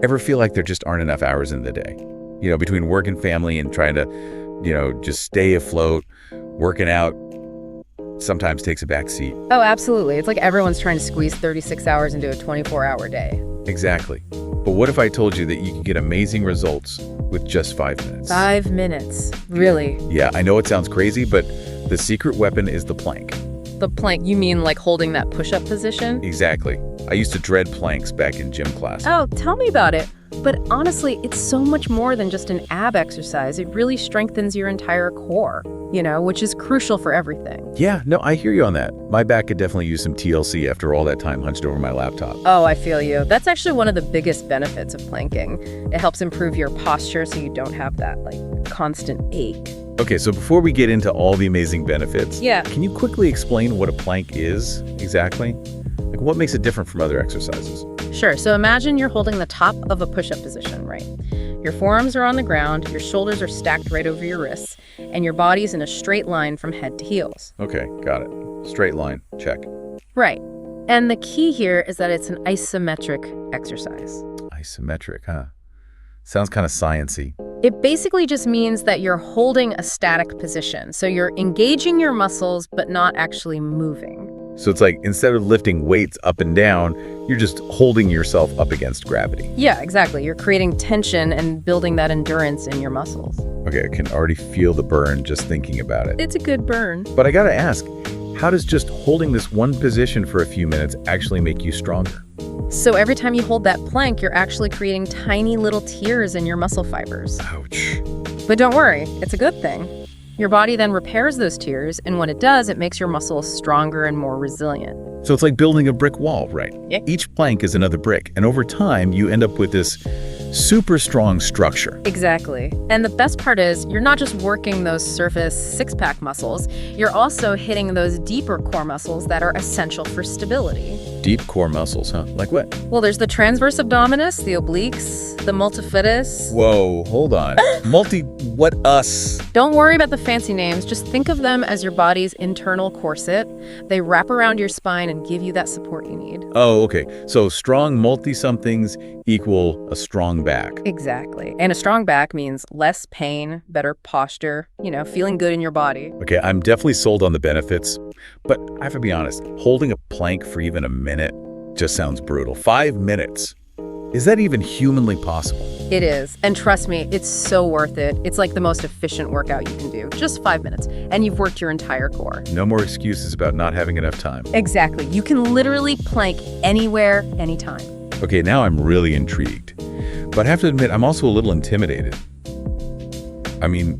Ever feel like there just aren't enough hours in the day? Between work and family and trying to, just stay afloat, working out sometimes takes a back seat. Oh, absolutely. It's like everyone's trying to squeeze 36 hours into a 24-hour day. Exactly. But what if I told you that you could get amazing results with just 5 minutes? 5 minutes? Really? Yeah, I know it sounds crazy, but the secret weapon is the plank. The plank, you mean like holding that push-up position? Exactly. I used to dread planks back in gym class. Oh, tell me about it. But honestly, it's so much more than just an ab exercise. It really strengthens your entire core, which is crucial for everything. Yeah, no, I hear you on that. My back could definitely use some TLC after all that time hunched over my laptop. Oh, I feel you. That's actually one of the biggest benefits of planking. It helps improve your posture so you don't have that, constant ache. Okay, so before we get into all the amazing benefits, Yeah. Can you quickly explain what a plank is exactly? What makes it different from other exercises? Sure. So imagine you're holding the top of a push-up position, right? Your forearms are on the ground, your shoulders are stacked right over your wrists, and your body's in a straight line from head to heels. Okay, got it. Straight line, check. Right. And the key here is that it's an isometric exercise. Isometric, huh? Sounds kind of science-y. It basically just means that you're holding a static position. So you're engaging your muscles, but not actually moving. So it's like instead of lifting weights up and down, you're just holding yourself up against gravity. Yeah, exactly. You're creating tension and building that endurance in your muscles. Okay, I can already feel the burn just thinking about it. It's a good burn. But I gotta ask, how does just holding this one position for a few minutes actually make you stronger? So every time you hold that plank, you're actually creating tiny little tears in your muscle fibers. Ouch. But don't worry, it's a good thing. Your body then repairs those tears, and when it does, it makes your muscles stronger and more resilient. So it's like building a brick wall, right? Yeah. Each plank is another brick, and over time, you end up with this super strong structure. Exactly. And the best part is, you're not just working those surface six-pack muscles, you're also hitting those deeper core muscles that are essential for stability. Deep core muscles, huh? Like what? Well, there's the transverse abdominis, the obliques, the multifidus. Whoa, hold on. What us? Don't worry about the fancy names. Just think of them as your body's internal corset. They wrap around your spine and give you that support you need. Oh, okay. So strong multi-somethings equal a strong back. Exactly. And a strong back means less pain, better posture, feeling good in your body. Okay, I'm definitely sold on the benefits, but I have to be honest, holding a plank for even a minute just sounds brutal. 5 minutes. Is that even humanly possible? It is. And trust me, it's so worth it. It's like the most efficient workout you can do. Just 5 minutes. And you've worked your entire core. No more excuses about not having enough time. Exactly. You can literally plank anywhere, anytime. Okay, now I'm really intrigued. But I have to admit, I'm also a little intimidated. I mean,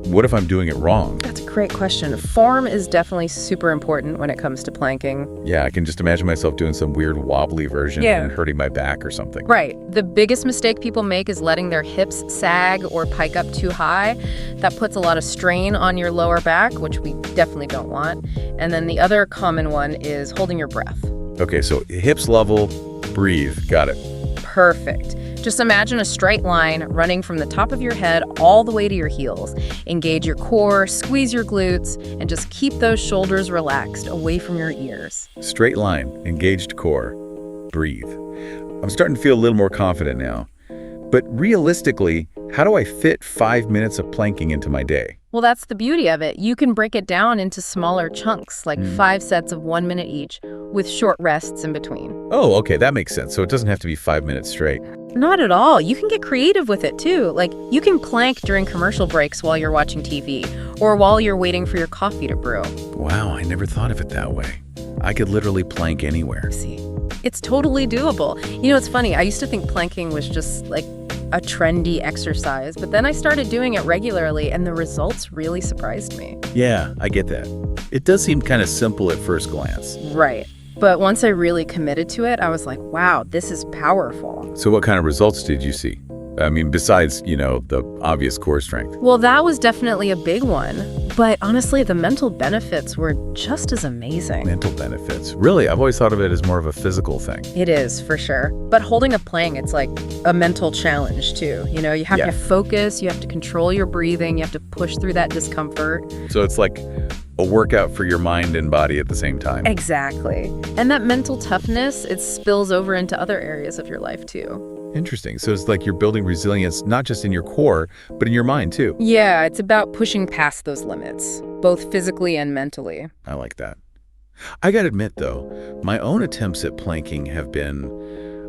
what if I'm doing it wrong? That's a great question. Form is definitely super important when it comes to planking. Yeah, I can just imagine myself doing some weird wobbly version and hurting my back or something. Right. The biggest mistake people make is letting their hips sag or pike up too high. That puts a lot of strain on your lower back, which we definitely don't want. And then the other common one is holding your breath. Okay, so hips level, breathe. Got it. Perfect. Just imagine a straight line running from the top of your head all the way to your heels. Engage your core, squeeze your glutes, and just keep those shoulders relaxed away from your ears. Straight line, engaged core, breathe. I'm starting to feel a little more confident now. But realistically, how do I fit 5 minutes of planking into my day? Well, that's the beauty of it. You can break it down into smaller chunks, like 5 sets of 1 minute each, with short rests in between. Oh, okay, that makes sense. So it doesn't have to be 5 minutes straight. Not at all. You can get creative with it, too. Like, you can plank during commercial breaks while you're watching TV, or while you're waiting for your coffee to brew. Wow, I never thought of it that way. I could literally plank anywhere. See, it's totally doable. It's funny. I used to think planking was just, like, a trendy exercise, but then I started doing it regularly, and the results really surprised me. Yeah, I get that. It does seem kind of simple at first glance. Right. But once I really committed to it, I was like, wow, this is powerful. So what kind of results did you see? I mean, besides, the obvious core strength. Well, that was definitely a big one. But honestly, the mental benefits were just as amazing. Mental benefits? Really? I've always thought of it as more of a physical thing. It is, for sure. But holding a plank, it's like a mental challenge, too. You have to focus, you have to control your breathing, you have to push through that discomfort. So it's like a workout for your mind and body at the same time. Exactly. And that mental toughness, it spills over into other areas of your life too. Interesting. So it's like you're building resilience not just in your core, but in your mind too. Yeah, it's about pushing past those limits, both physically and mentally. I like that. I gotta admit, though, my own attempts at planking have been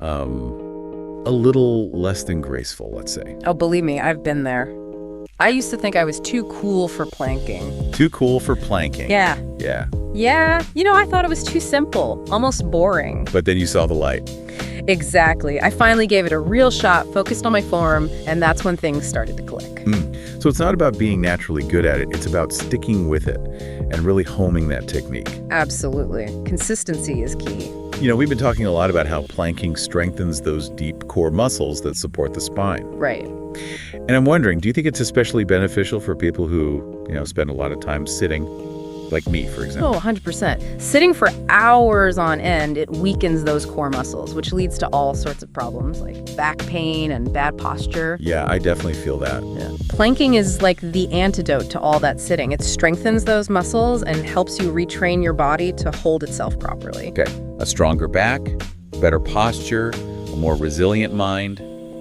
a little less than graceful, let's say. Oh, believe me, I've been there. I used to think I was too cool for planking. Too cool for planking. Yeah. Yeah. Yeah, I thought it was too simple, almost boring. But then you saw the light. Exactly. I finally gave it a real shot, focused on my form, and that's when things started to click. So it's not about being naturally good at it. It's about sticking with it and really homing that technique. Absolutely. Consistency is key. We've been talking a lot about how planking strengthens those deep core muscles that support the spine. Right. And I'm wondering, do you think it's especially beneficial for people who, spend a lot of time sitting, like me, for example? Oh, 100%. Sitting for hours on end, it weakens those core muscles, which leads to all sorts of problems like back pain and bad posture. Yeah, I definitely feel that. Yeah. Planking is like the antidote to all that sitting. It strengthens those muscles and helps you retrain your body to hold itself properly. Okay, a stronger back, better posture, a more resilient mind.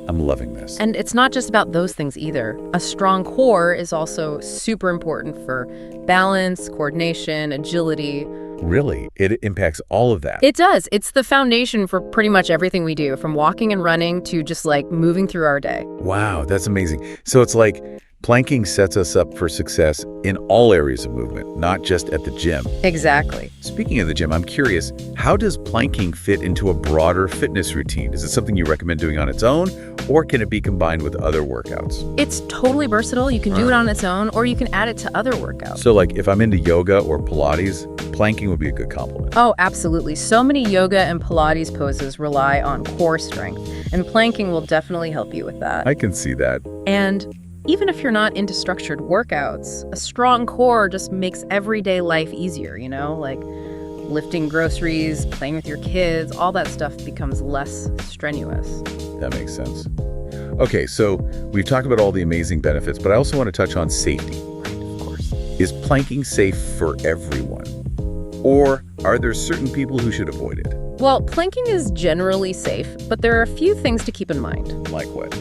I'm loving this. And it's not just about those things either. A strong core is also super important for balance, coordination, agility. Really? It impacts all of that? It does. It's the foundation for pretty much everything we do, from walking and running to just like moving through our day. Wow, that's amazing. So it's like planking sets us up for success in all areas of movement, not just at the gym. Exactly. Speaking of the gym, I'm curious, how does planking fit into a broader fitness routine? Is it something you recommend doing on its own, or can it be combined with other workouts? It's totally versatile. You can do it on its own, or you can add it to other workouts. So like if I'm into yoga or Pilates, planking would be a good complement. Oh, absolutely. So many yoga and Pilates poses rely on core strength, and planking will definitely help you with that. I can see that. And even if you're not into structured workouts, a strong core just makes everyday life easier, like lifting groceries, playing with your kids, all that stuff becomes less strenuous. That makes sense. Okay, so we've talked about all the amazing benefits, but I also want to touch on safety. Right, of course. Is planking safe for everyone? Or are there certain people who should avoid it? Well, planking is generally safe, but there are a few things to keep in mind. Like what?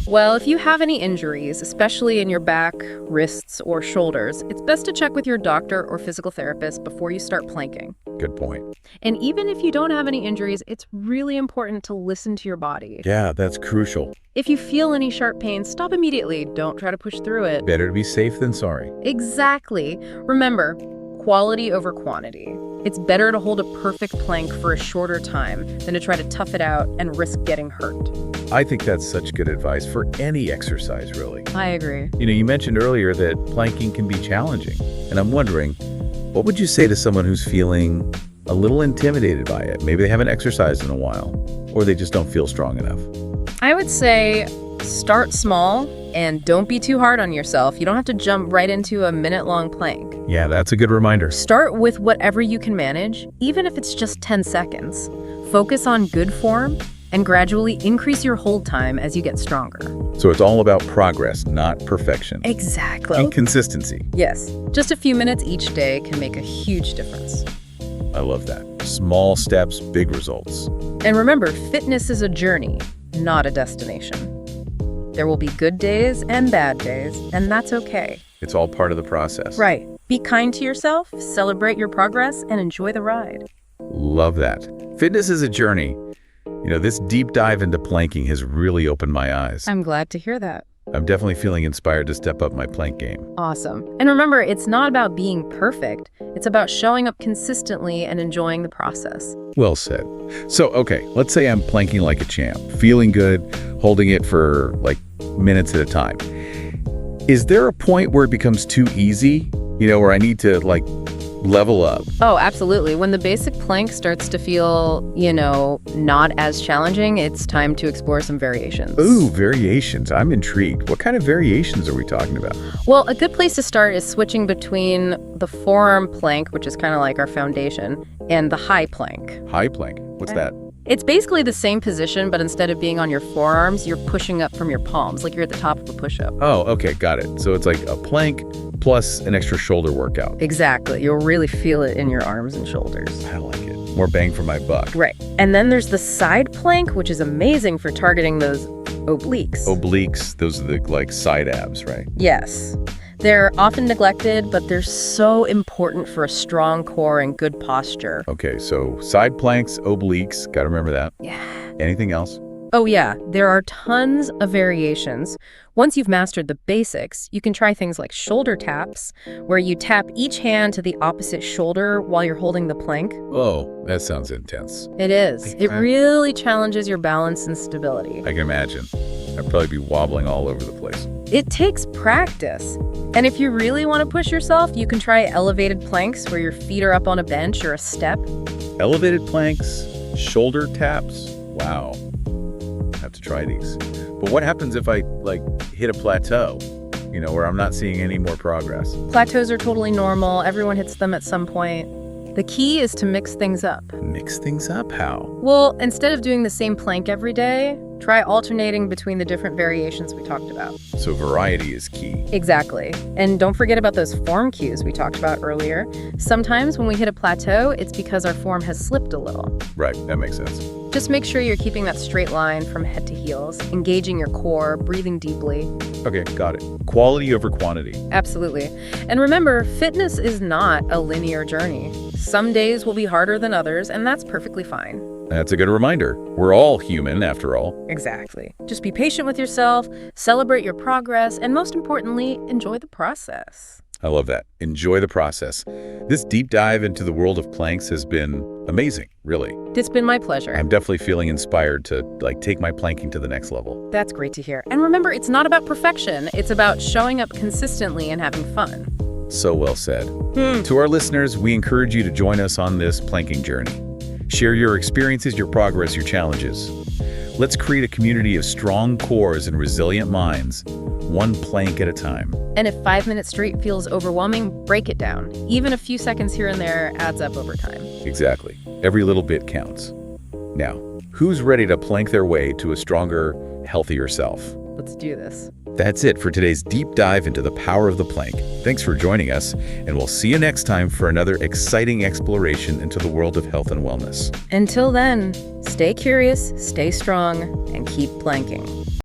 Well, if you have any injuries, especially in your back, wrists, or shoulders, it's best to check with your doctor or physical therapist before you start planking. Good point. And even if you don't have any injuries, it's really important to listen to your body. Yeah, that's crucial. If you feel any sharp pain, stop immediately. Don't try to push through it. Better to be safe than sorry. Exactly. Remember, quality over quantity. It's better to hold a perfect plank for a shorter time than to try to tough it out and risk getting hurt. I think that's such good advice for any exercise, really. I agree. You mentioned earlier that planking can be challenging, and I'm wondering, what would you say to someone who's feeling a little intimidated by it? Maybe they haven't exercised in a while, or they just don't feel strong enough. I would say start small and don't be too hard on yourself. You don't have to jump right into a minute-long plank. Yeah, that's a good reminder. Start with whatever you can manage, even if it's just 10 seconds. Focus on good form and gradually increase your hold time as you get stronger. So it's all about progress, not perfection. Exactly. And consistency. Yes. Just a few minutes each day can make a huge difference. I love that. Small steps, big results. And remember, fitness is a journey, not a destination. There will be good days and bad days, and that's okay. It's all part of the process. Right. Be kind to yourself, celebrate your progress, and enjoy the ride. Love that. Fitness is a journey. This deep dive into planking has really opened my eyes. I'm glad to hear that. I'm definitely feeling inspired to step up my plank game. Awesome. And remember, it's not about being perfect. It's about showing up consistently and enjoying the process. Well said. So, okay, let's say I'm planking like a champ, feeling good, holding it for like minutes at a time. Is there a point where it becomes too easy, where I need to like level up? Oh, absolutely. When the basic plank starts to feel, not as challenging, it's time to explore some variations. Ooh, variations. I'm intrigued. What kind of variations are we talking about? Well, a good place to start is switching between the forearm plank, which is kind of like our foundation, and the high plank. High plank. What's that? It's basically the same position, but instead of being on your forearms, you're pushing up from your palms, like you're at the top of a push-up. Oh, okay, got it. So it's like a plank plus an extra shoulder workout. Exactly. You'll really feel it in your arms and shoulders. I like it. More bang for my buck. Right. And then there's the side plank, which is amazing for targeting those obliques. Obliques, those are the like side abs, right? Yes. They're often neglected, but they're so important for a strong core and good posture. Okay, so side planks, obliques, gotta remember that. Yeah. Anything else? Oh yeah, there are tons of variations. Once you've mastered the basics, you can try things like shoulder taps, where you tap each hand to the opposite shoulder while you're holding the plank. Oh, that sounds intense. It is. It really challenges your balance and stability. I can imagine. I'd probably be wobbling all over the place. It takes practice. And if you really want to push yourself, you can try elevated planks where your feet are up on a bench or a step. Elevated planks, shoulder taps. Wow. I have to try these. But what happens if I hit a plateau, where I'm not seeing any more progress? Plateaus are totally normal. Everyone hits them at some point. The key is to mix things up. Mix things up? How? Well, instead of doing the same plank every day, try alternating between the different variations we talked about. So variety is key. Exactly. And don't forget about those form cues we talked about earlier. Sometimes when we hit a plateau, it's because our form has slipped a little. Right, that makes sense. Just make sure you're keeping that straight line from head to heels, engaging your core, breathing deeply. Okay, got it. Quality over quantity. Absolutely. And remember, fitness is not a linear journey. Some days will be harder than others, and that's perfectly fine. That's a good reminder. We're all human, after all. Exactly. Just be patient with yourself, celebrate your progress, and most importantly, enjoy the process. I love that. Enjoy the process. This deep dive into the world of planks has been amazing, really. It's been my pleasure. I'm definitely feeling inspired to take my planking to the next level. That's great to hear. And remember, it's not about perfection. It's about showing up consistently and having fun. So well said. To our listeners, we encourage you to join us on this planking journey. Share your experiences, your progress, your challenges. Let's create a community of strong cores and resilient minds, one plank at a time. And if 5 minutes straight feels overwhelming, break it down. Even a few seconds here and there adds up over time. Exactly. Every little bit counts. Now, who's ready to plank their way to a stronger, healthier self? Let's do this. That's it for today's deep dive into the power of the plank. Thanks for joining us, and we'll see you next time for another exciting exploration into the world of health and wellness. Until then, stay curious, stay strong, and keep planking.